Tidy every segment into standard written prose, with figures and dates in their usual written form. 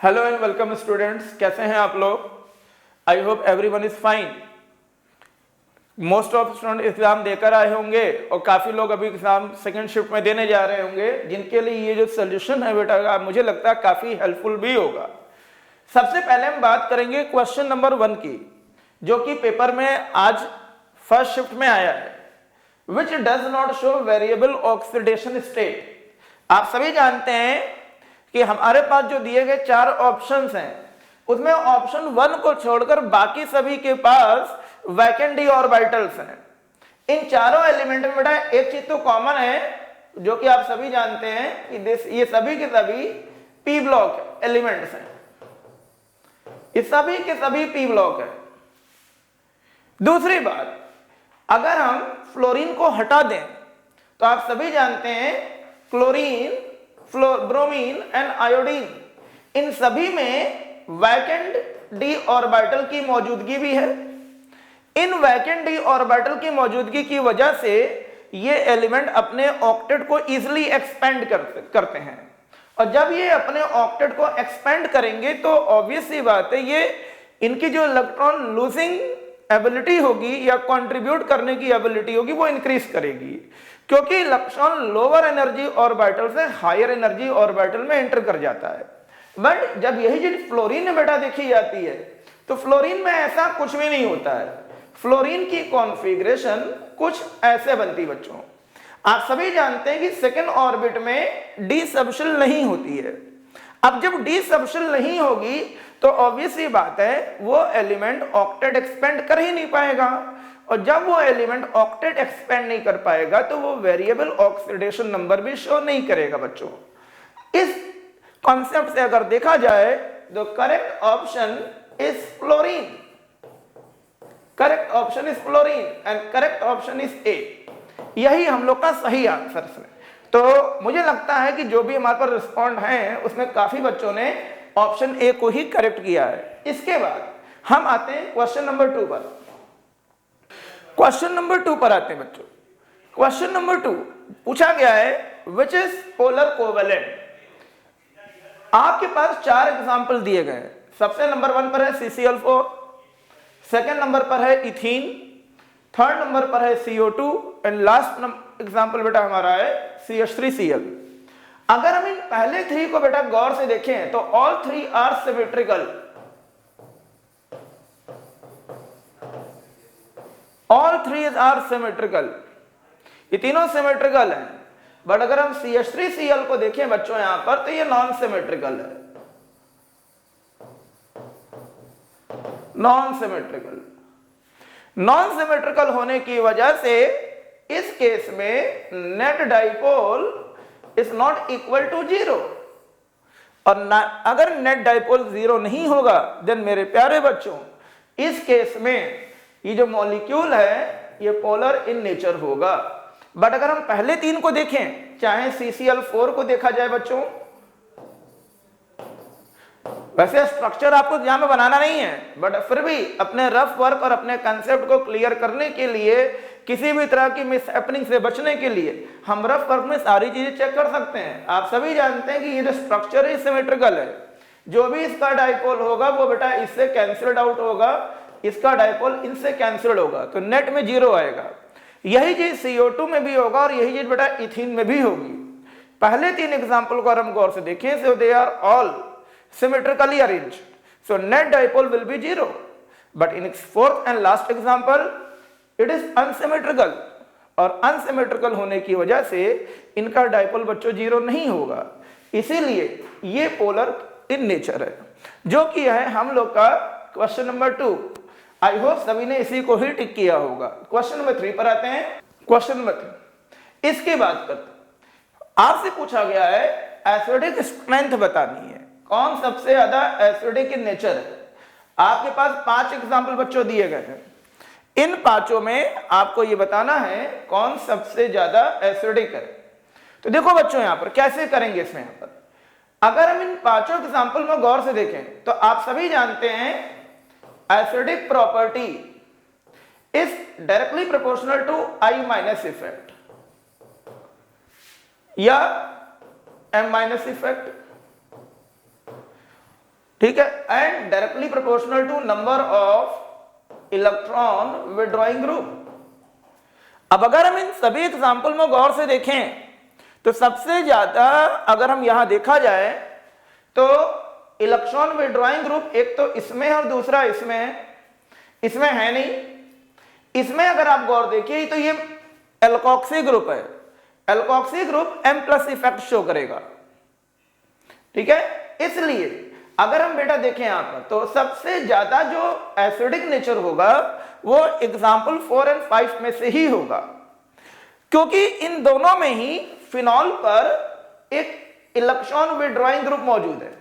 Hello and welcome students, कैसे हैं आप लोग? I hope everyone is fine. Most of student exam देकर आए होंगे और काफ़ी लोग अभी एग्जाम सेकंड शिफ्ट में देने जा रहे होंगे, जिनके लिए ये जो सोल्यूशन है बेटा मुझे लगता है काफ़ी हेल्पफुल भी होगा। सबसे पहले हम बात करेंगे क्वेश्चन नंबर 1 की, जो कि पेपर में आज फर्स्ट शिफ्ट में आया है। Which does not show variable oxidation state. आप सभी जानते हैं कि हमारे पास जो दिए गए 4 ऑप्शंस हैं, उसमें ऑप्शन 1 को छोड़कर बाकी सभी के पास वैकेंट डी ऑर्बिटल्स हैं। इन चारों एलिमेंट में बेटा एक चीज तो कॉमन है, जो कि आप सभी जानते हैं कि ये सभी के सभी पी ब्लॉक एलिमेंट्स हैं। ये सभी के सभी पी ब्लॉक है। दूसरी बात, अगर हम फ्लोरीन को हटा दें तो आप सभी जानते हैं क्लोरीन, ब्रोमीन एंड आयोडीन, इन सभी में वैकेंट डी ऑर्बिटल की मौजूदगी भी है। इन वैकेंट डी ऑर्बिटल की मौजूदगी की वजह से ये एलिमेंट अपने ऑक्टेट को इजीली एक्सपेंड करते हैं, और जब ये अपने ऑक्टेट को एक्सपेंड करेंगे तो ऑब्वियस सी बात है ये इनकी जो इलेक्ट्रॉन लूजिंग एबिलिटी होगी या कंट्रीब्यूट करने की एबिलिटी होगी वो इंक्रीज करेगी, क्योंकि इलेक्ट्रॉन लोअर एनर्जी ऑर्बिटल से हायर एनर्जी ऑर्बिटल में एंटर कर जाता है। बट जब यही चीज फ्लोरीन में बेटा देखी जाती है तो फ्लोरीन में ऐसा कुछ भी नहीं होता है। फ्लोरीन की कॉन्फ़िगरेशन कुछ ऐसे बनती बच्चों, आप सभी जानते हैं कि सेकेंड ऑर्बिट में डी सबशेल नहीं होती है। अब जब डी सबशेल नहीं होगी तो ऑब्वियस ही बात है वो एलिमेंट ऑक्टेट एक्सपेंड कर ही नहीं पाएगा, और जब वो एलिमेंट ऑक्टेट एक्सपेंड नहीं कर पाएगा तो वो वेरिएबल ऑक्सीडेशन नंबर भी शो नहीं करेगा बच्चों। इस कॉन्सेप्ट से अगर देखा जाए तो correct option is fluorine. Correct option is fluorine and correct option is a. यही हम लोग का सही आंसर है। तो मुझे लगता है कि जो भी हमारे पर रिस्पॉन्ड हैं उसमें काफी बच्चों ने ऑप्शन ए को ही करेक्ट किया है। इसके बाद हम आते हैं क्वेश्चन नंबर 2 पर। क्वेश्चन नंबर 2 पर आते हैं बच्चों। क्वेश्चन नंबर 2 पूछा गया है विच इज पोलर कोवेलेंट। आपके पास 4 एग्जांपल दिए गए हैं। सबसे नंबर 1 पर है CCl4, सेकंड नंबर पर है इथीन, थर्ड नंबर पर है CO2 एंड लास्ट एग्जांपल बेटा हमारा है CH3Cl। अगर हम इन पहले 3 को बेटा गौर से देखें तो all 3 are symmetrical. All 3 are symmetrical, ये तीनों सिमेट्रिकल हैं। बट अगर हम CH3Cl को देखें बच्चों यहां पर तो ये नॉन सिमेट्रिकल है। नॉन सिमेट्रिकल, नॉन सिमेट्रिकल होने की वजह से इस केस में net dipole is not equal to 0, और अगर नेट डाइपोल 0 नहीं होगा देन मेरे प्यारे बच्चों इस केस में ये जो मॉलिक्यूल है ये पोलर इन नेचर होगा। बट अगर हम पहले 3 को देखें, चाहे CCl4 को देखा जाए बच्चों, वैसे स्ट्रक्चर आपको यहां पे बनाना नहीं है, बट फिर भी अपने रफ वर्क और अपने कंसेप्ट को क्लियर करने के लिए, किसी भी तरह की मिस हैपनिंग से बचने के लिए हम रफ वर्क में सारी चीजें चेक कर सकते हैं। आप सभी जानते हैं कि ये जो स्ट्रक्चर है सिमेट्रिकल है, जो भी इसका डाइपोल होगा वो बेटा इससे कैंसिल्ड आउट होगा, इसका डाइपोल इनसे कैंसिल्ड होगा, तो नेट में 0 आएगा। यही चीज CO2 में भी होगा और यही चीज बेटा इथीन में भी होगी। पहले 3 एग्जाम्पल को हम गौर से देखें, so they are all symmetrically arranged, so net dipole will be 0, but in its fourth and last example it is unsymmetrical, और unsymmetrical होने की वजह से इनका डाइपोल बच्चों 0 नहीं होगा, इसीलिए ये पोलर इन नेचर है, जो कि है हम लोग का क्वेश्चन नंबर 2। आई होप सभी ने इसी को ही टिक किया होगा। क्वेश्चन नंबर 3 पर आते हैं। क्वेश्चन नंबर 3 इसकी बात करते, आपसे पूछा गया है एसिडिक स्ट्रेंथ बतानी है, कौन सबसे ज्यादा एसिडिक इन नेचर है। आपके पास 5 एग्जाम्पल बच्चों दिए गए हैं, इन 5 में आपको यह बताना है कौन सबसे ज्यादा एसिडिक है। तो देखो बच्चों यहां पर कैसे करेंगे इसमें, यहां पर अगर हम इन 5 एग्जाम्पल में गौर से देखें तो आप सभी जानते हैं acidic property is directly proportional to I minus effect या M माइनस इफेक्ट। ठीक है, and directly proportional to number of electron withdrawing group. अब अगर हम इन सभी एग्जाम्पल में गौर से देखें तो सबसे ज्यादा अगर हम यहां देखा जाए तो इलेक्ट्रॉन विड्रॉइंग ग्रुप एक तो इसमें है और दूसरा इसमें है नहीं। इसमें अगर आप गौर देखिए तो ये एल्कोक्सी ग्रुप है, alkoxy group M+ effect show करेगा, ठीक है। इसलिए अगर हम बेटा देखें यहां पर तो सबसे ज्यादा जो एसिडिक नेचर होगा वो एग्जाम्पल 4 और 5 में से ही होगा, क्योंकि इन दोनों में ही फिनॉल पर एक इलेक्ट्रॉन विड्रॉइंग ग्रुप मौजूद है।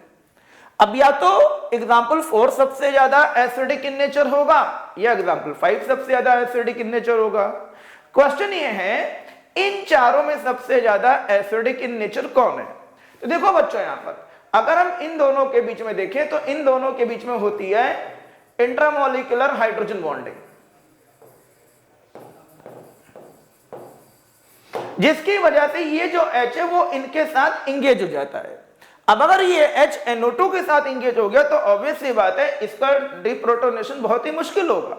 अब या तो एग्जाम्पल 4 सबसे ज्यादा एसिडिक इन नेचर होगा या एग्जाम्पल 5 सबसे ज्यादा एसिडिक इन नेचर होगा। क्वेश्चन ये है इन चारों में सबसे ज्यादा एसिडिक इन नेचर कौन है। तो देखो बच्चों यहां पर अगर हम इन दोनों के बीच में देखें तो इन दोनों के बीच में होती है इंट्रामोलिकुलर हाइड्रोजन बॉन्डिंग, जिसकी वजह से ये जो H है वो इनके साथ इंगेज हो जाता है। अब अगर ये H NO2 के साथ इंगेज हो गया तो ऑब्वियस सी बात है इसका डीप्रोटोनेशन बहुत ही मुश्किल होगा,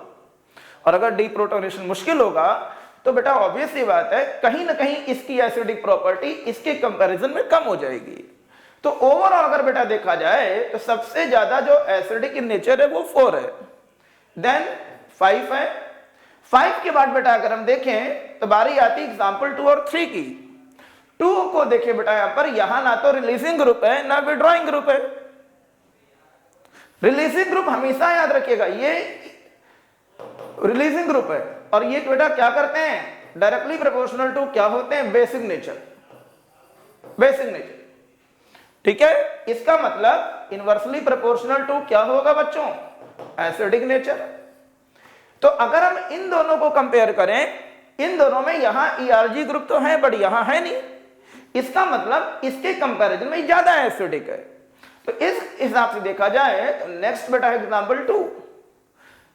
और अगर डीप्रोटोनेशन मुश्किल होगा तो बेटा ऑब्वियस सी बात है कहीं ना कहीं इसकी एसिडिक प्रॉपर्टी इसके कंपैरिजन में कम हो जाएगी। तो ओवरऑल अगर बेटा देखा जाए तो सबसे ज्यादा जो एसिडिक इन नेचर है वो 4 है, देन 5 है। 5 के बाद बेटा अगर हम देखें तो बारी आती एग्जाम्पल 2 और 3 की। 2 को देखें बेटा यहां पर, यहां ना तो रिलीजिंग ग्रुप है ना विड्रॉइंग ग्रुप है। रिलीजिंग ग्रुप हमेशा याद रखिएगा ये रिलीजिंग ग्रुप है, और ये बेटा क्या करते हैं डायरेक्टली प्रोपोर्शनल टू क्या होते हैं बेसिक नेचर, बेसिक नेचर, ठीक है। इसका मतलब इनवर्सली प्रोपोर्शनल टू क्या होगा बच्चों एसिडिक नेचर। तो अगर हम इन दोनों को कंपेयर करें, इन दोनों में यहां ERG ग्रुप तो है बट यहां है नहीं, इसका मतलब इसके कंपैरिजन में ज्यादा एसिडिक है। तो इस हिसाब से देखा जाए तो नेक्स्ट बेटा है example 2,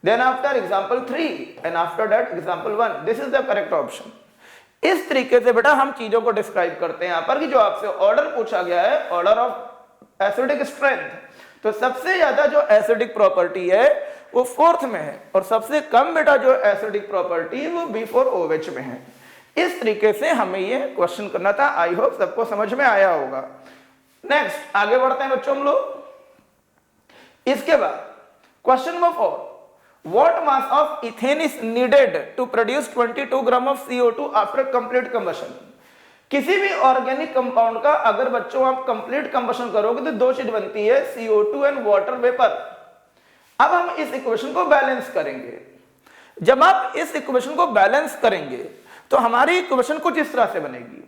then after example 3 and after that example 1। This is the correct option. इस तरीके से बेटा हम चीजों को डिस्क्राइब करते हैं यहां पर कि जो आपसे ऑर्डर पूछा गया है ऑर्डर ऑफ एसिडिक स्ट्रेंथ, तो सबसे ज्यादा जो एसिडिक प्रॉपर्टी है वो 4th में है और सबसे कम बेटा जो एसिडिक प्रॉपर्टी है वो B4OH में है। इस तरीके से हमें ये क्वेश्चन करना था। आई होप सबको समझ में आया होगा। नेक्स्ट आगे बढ़ते हैं बच्चों हम लोग। इसके बाद question number 4, what mass of ethane is needed to produce 22 gram of CO2 after complete combustion। किसी भी ऑर्गेनिक कंपाउंड का अगर बच्चों आप कंप्लीट कंबशन करोगे तो 2 चीज बनती है CO2 एंड वाटर वेपर। अब हम इस इक्वेशन को बैलेंस करेंगे। जब आप इस इक्वेशन को बैलेंस करेंगे तो हमारी इक्वेशन कुछ इस तरह से बनेगी।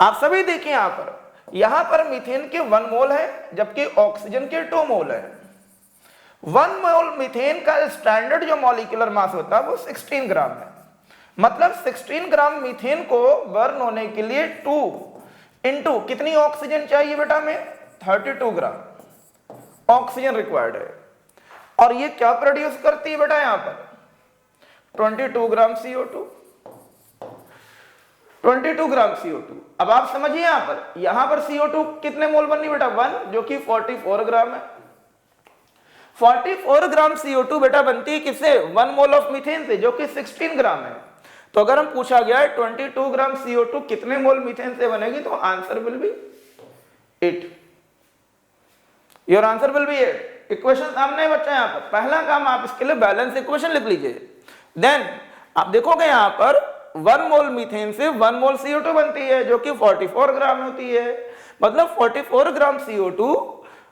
आप सभी देखिए यहां पर मीथेन के 1 मोल है जबकि ऑक्सीजन के 2 मोल है। 1 मोल मीथेन का स्टैंडर्ड जो मॉलिक्यूलर मास होता है वो 16 ग्राम है। मतलब 16 ग्राम मीथेन को बर्न होने के लिए 2 इंटू कितनी ऑक्सीजन चाहिए बेटा में 32 ग्राम ऑक्सीजन रिक्वायर्ड है। और ये क्या प्रोड्यूस करती है बेटा यहां पर 22 ग्राम CO2, 22 ग्राम CO2। अब आप समझिए यहां पर CO2 कितने मोल बनी बेटा 1, जो कि 44 ग्राम है। 44 ग्राम CO2 बेटा बनती है किससे 1 मोल ऑफ मीथेन से जो कि 16 ग्राम है। तो अगर हम पूछा गया है 22 ग्राम CO2 कितने मोल मीथेन से बनेगी तो answer will be 8। Your answer will be 8। Equation सामने है बच्चा। यहां पर पहला काम आप इसके लिए बैलेंस इक्वेशन लिख लीजिए। देन आप देखोगे यहां पर 1 मोल मीथेन से 1 मोल CO2 बनती है जो कि 44 ग्राम होती है। मतलब 44 ग्राम CO2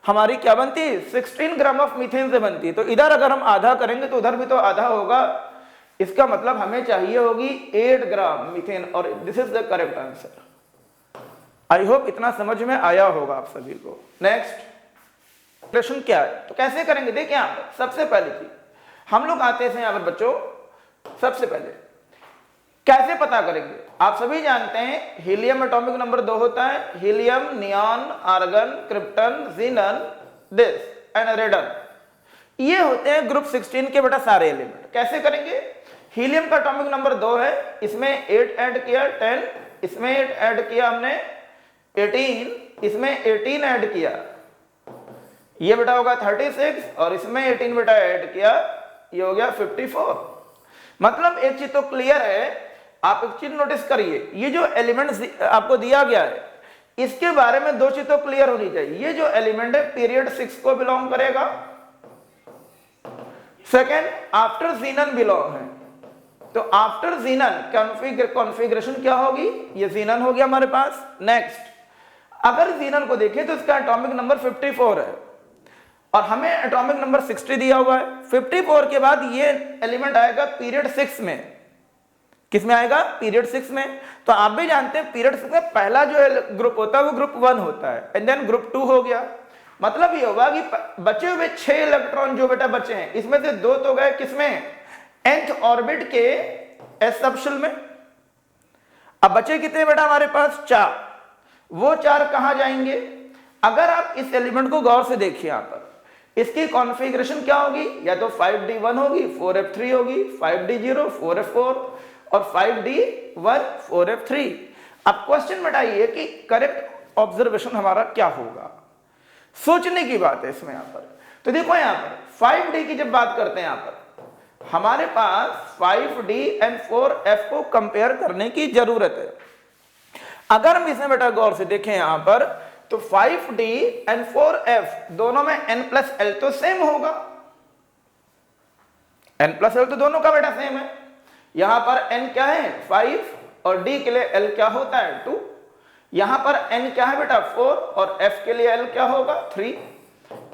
हमारी क्या बनती है 16 ग्राम ऑफ मीथेन से बनती है। तो इधर अगर हम आधा करेंगे तो उधर भी तो आधा होगा। इसका मतलब हमें चाहिए होगी 8 ग्राम मीथेन और this is the correct answer. I hope इतना समझ में आया होगा आप सभी को। नेक्स्ट प्रश्न क्या है तो कैसे करेंगे देखिए यहां पर सबसे पहली चीज हम लोग आते हैं यहां पर बच्चों। सबसे पहले कैसे पता करेंगे आप सभी जानते हैं हीलियम एटॉमिक नंबर 2 होता है। Helium, neon, argon, krypton, xenon, this and radon, ये होते हैं ग्रुप 16 के बेटा सारे एलिमेंट। कैसे करेंगे हीलियम का एटॉमिक नंबर 2 है, इसमें 8 ऐड किया 10, इसमें 8 ऐड किया हमने 18, इसमें 18 ऐड किया, ये बेटा होगा 36 और इसमें 18 बेटा ऐड किया, ये हो गया 54। मतलब एक चीज तो क्लियर है, आप एक चीज नोटिस करिए, ये जो एलिमेंट आपको दिया गया है इसके बारे में दो चीज तो क्लियर होनी चाहिए। ये जो एलिमेंट है पीरियड 6 को बिलोंग करेगा, सेकेंड आफ्टर जीनन बिलोंग है। तो आफ्टर जीनन कॉन्फ़िगरेशन क्या होगी, ये जीनन हो गया हमारे पास। नेक्स्ट अगर जीनन को देखें तो इसका एटॉमिक नंबर 54 है और हमें एटॉमिक नंबर 60 दिया हुआ है। 54 के बाद ये एलिमेंट आएगा पीरियड 6 में। किस में आएगा, पीरियड 6 में। तो आप भी जानते हैं पीरियड 6 में पहला जो ग्रुप होता है वो ग्रुप 1 होता है एंड देन ग्रुप 2 हो गया। मतलब ये होगा कि बचे हुए 6 इलेक्ट्रॉन जो बेटा बचे हैं इसमें से 2 तो गए किसमें, nth ऑर्बिट के s सबशेल में। अब बचे कितने बेटा हमारे पास 4, वो 4 कहां जाएंगे। अगर आप इस एलिमेंट को गौर से देखिए, यहां पर इसकी कॉन्फ़िगरेशन क्या होगी, या तो 5d1 होगी 4f3 होगी, 5d0 4f4 और 5d1 4f3। अब क्वेश्चन बेटा ये कि करेक्ट ऑब्जर्वेशन हमारा क्या होगा, सोचने की बात है इसमें। यहां पर तो देखो, यहां पर 5d की जब बात करते हैं यहां पर हमारे पास 5d एंड 4f को कंपेयर करने की जरूरत है। अगर हम इसमें बेटा गौर से देखें यहां पर तो 5d एंड 4f दोनों में n+l तो सेम होगा, n+l तो दोनों का बेटा सेम है। यहां पर n क्या है 5 और d के लिए l क्या होता है 2। यहां पर n क्या है बेटा 4 और f के लिए l क्या होगा 3।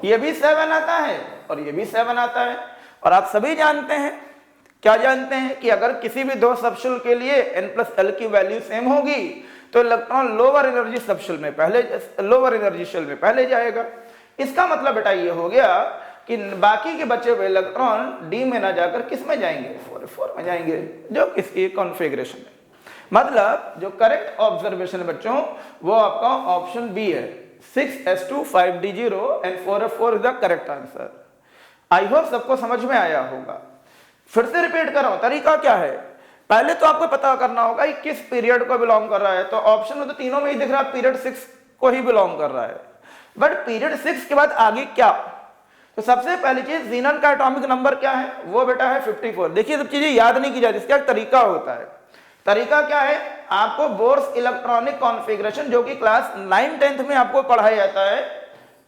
ये भी 7 आता है और ये भी 7 आता है। और आप सभी जानते हैं, क्या जानते हैं कि अगर किसी भी दो सबशेल के लिए n+l की वैल्यू सेम होगी तो इलेक्ट्रॉन लोअर एनर्जी सबशेल में पहले, लोअर एनर्जी शेल में पहले जाएगा। इसका मतलब बेटा ये हो गया कि बाकी के बचे हुए इलेक्ट्रॉन डी में ना जाकर किस में जाएंगे 4f4 में जाएंगे, जो किसकी कॉन्फ़िगरेशन है। मतलब जो करेक्ट ऑब्जर्वेशन है बच्चों वो आपका ऑप्शन बी है, 6s2 5d0 and 4f4 is the correct answer. I hope सबको समझ में आया होगा। फिर से रिपीट कर रहा हूं, तरीका क्या है, पहले तो आपको पता करना होगा कि किस पीरियड को बिलोंग कर रहा है। तो ऑप्शन में तो तीनों में ही दिख रहा है पीरियड 6 को ही बिलोंग कर रहा है, बट पीरियड 6 के बाद आगे क्या। तो सबसे पहली चीज जीनन का एटॉमिक नंबर क्या है, वो बेटा है 54। देखिए सब चीजें याद नहीं की जाती, इसका एक तरीका होता है। तरीका क्या है, आपको बोर्स इलेक्ट्रॉनिक कॉन्फ़िगरेशन जो कि क्लास 9-10 में आपको पढ़ाया जाता है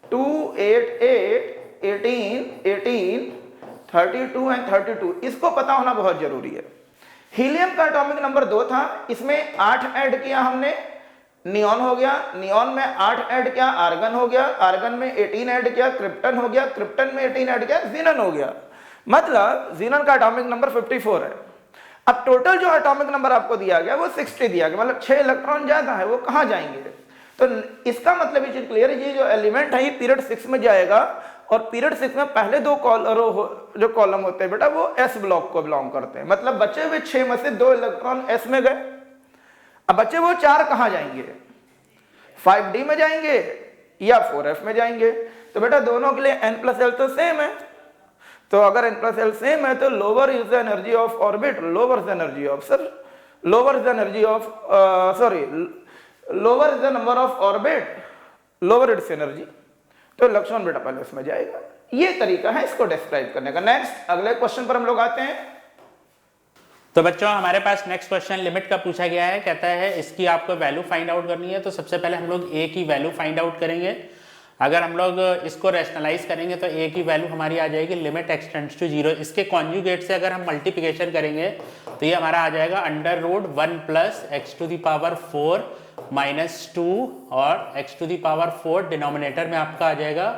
2 8 8 18 18 32 एंड 32, इसको पता होना बहुत जरूरी है। हीलियम का एटॉमिक नंबर 2 था, इसमें 8 ऐड किया हमने, नियॉन हो गया, नियॉन में 8 ऐड किया, आर्गन हो गया, आर्गन में 18 ऐड किया, क्रिप्टन हो गया, क्रिप्टन में 18 ऐड किया, जीनन हो गया। मतलब जीनन का एटॉमिक नंबर 54 है। अब टोटल जो एटॉमिक नंबर आपको दिया गया वो 60 दिया गया, मतलब 6 इलेक्ट्रॉन ज्यादा है, वो कहां जाएंगे। तो इसका मतलब ये चीज क्लियर है, ये जो एलिमेंट है ये पीरियड 6 में जाएगा और पीरियड 6 में पहले 2 जो कॉलम होते हैं बेटा वो s ब्लॉक को बिलोंग करते हैं। मतलब बचे हुए 6 में से 2 इलेक्ट्रॉन s में गए। अब बचे वो 4 कहां जाएंगे, 5d में जाएंगे या 4f में जाएंगे। तो बेटा दोनों के लिए n+l तो सेम है, तो अगर n+l सेम है तो lower is the energy of orbit, lower the energy of lower the energy of lower is the number of orbit, lower it's energy. तो इलेक्ट्रॉन बेटा पहले उसमें जाएगा। ये तरीका है इसको डिस्क्राइब करने का। नेक्स्ट अगले क्वेश्चन पर हम लोग आते हैं। तो बच्चों हमारे पास नेक्स्ट क्वेश्चन लिमिट का पूछा गया है, कहता है इसकी आपको वैल्यू फाइंड आउट करनी है। तो सबसे पहले हम लोग a की वैल्यू फाइंड आउट करेंगे। अगर हम लोग इसको रैशनलाइज करेंगे तो a की वैल्यू हमारी आ जाएगी लिमिट x टेंड्स टू 0। इसके कॉन्जुगेट से अगर हम मल्टीप्लिकेशन करेंगे तो ये हमारा आ जाएगा √1 + x⁴ -2 और x⁴ डिनोमिनेटर में आपका आ जाएगा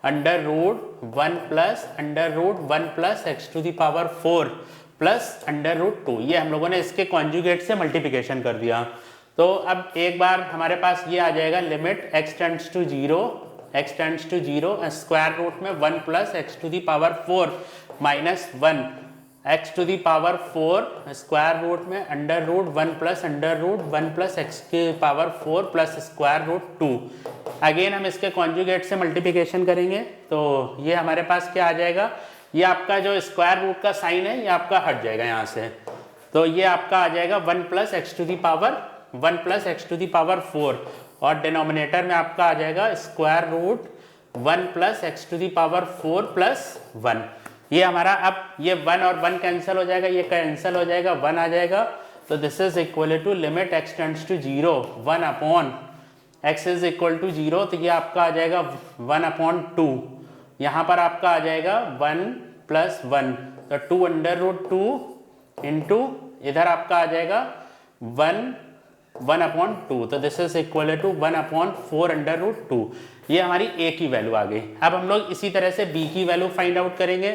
√1 + x⁴ +√2। ये हम लोगों ने इसके कॉन्जुगेट से मल्टीप्लिकेशन कर दिया। तो अब एक बार हमारे पास ये आ जाएगा limit x tends to 0 square root में 1 + x⁴ -1 x⁴ स्क्वायर रूट में √1 + x⁴ +√2। अगेन हम इसके कॉन्जुगेट से मल्टीप्लिकेशन करेंगे तो ये हमारे पास क्या आ जाएगा, ये आपका जो स्क्वायर रूट का साइन है ये आपका हट जाएगा यहाँ से। तो ये आपका आ जाएगा 1 + x⁴ और डिनोमिनेटर में आपका आ जाएगा √1 + 1 plus x to the power 4 plus 1। ये हमारा, अब ये 1 और 1 कैंसिल हो जाएगा, ये कैंसिल हो जाएगा, 1 आ जाएगा। तो this is equal to limit x tends to 0 1 upon x is equal to 0। तो ये आपका आ जाएगा 1 अपॉन 2। यहाँ पर आपका आ जाएगा 1 प्लस 1, तो 2 अंडर रूट 2 इंटू इधर आपका आ जाएगा 1 अपॉन 2। तो this is equal to 1 upon 4 under root 2। ये हमारी a की वैल्यू आ गई। अब हम लोग इसी तरह से b की वैल्यू फाइंड आउट करेंगे।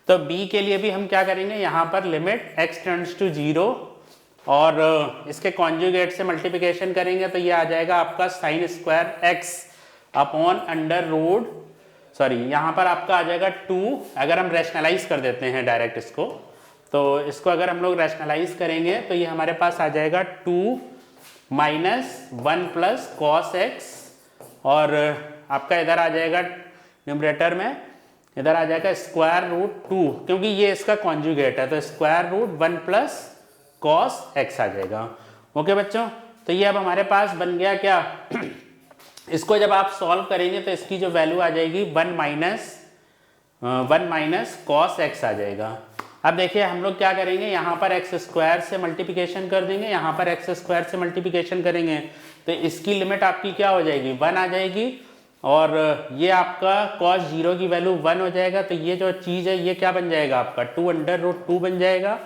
तो b के लिए भी हम क्या करेंगे, यहाँ पर लिमिट x टेंड्स टू 0 और इसके कॉन्जुगेट से मल्टीप्लिकेशन करेंगे तो ये आ जाएगा आपका sine square x upon under root, sorry यहाँ पर आपका आ जाएगा 2। अगर हम रैशनलाइज कर देते हैं डायरेक्ट इसको, तो इसको अगर हम लोग रैशनलाइज करेंगे तो ये हमारे पास आ जाएगा 2 माइनस 1 प्लस कॉस x, और आपका इधर आ जाएगा न्यूमरेटर में, इधर आ जाएगा स्क्वायर रूट 2, क्योंकि ये इसका कॉन्जुगेट है तो square root 1 plus cos x आ जाएगा। ओके बच्चों, तो ये अब हमारे पास बन गया क्या इसको जब आप सॉल्व करेंगे तो इसकी जो वैल्यू आ जाएगी 1 माइनस कॉस x आ जाएगा। अब देखिए हम लोग क्या करेंगे, यहाँ पर एक्स स्क्वायर से मल्टीप्लिकेशन कर देंगे, यहाँ पर एक्स स्क्वायर से मल्टीप्लिकेशन करेंगे तो इसकी लिमिट आपकी क्या हो जाएगी, 1 आ जाएगी, और ये आपका cos 0 की वैल्यू 1 हो जाएगा। तो ये जो चीज़ है ये क्या बन जाएगा आपका 2 अंडर रूट 2 बन जाएगा,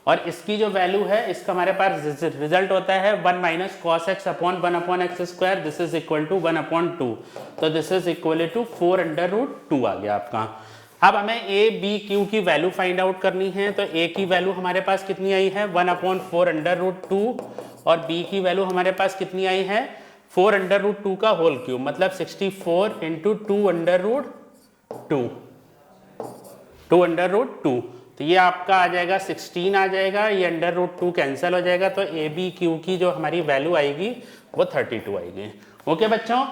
और इसकी जो वैल्यू है इसका हमारे पास रिजल्ट होता है 1 minus cos x upon 1 upon x square, this is equal to 1 upon 2। तो this is equal to 4 under root 2 आ गया आपका। अब हमें a b q की वैल्यू फाइंड आउट करनी है। तो a की वैल्यू हमारे पास कितनी आई है 1 अपॉन 4 अंडर रूट 2, और b की वैल्यू हमारे पास कितनी आई है 4 अंडर रूट 2 का होल क्यूब, मतलब 64 into 2 under root 2 under root 2। तो ये आपका आ जाएगा 16 आ जाएगा, ये अंडर रूट 2 कैंसिल हो जाएगा, तो ए बी क्यू की जो हमारी वैल्यू आएगी वो 32 आएगी। ओके बच्चों,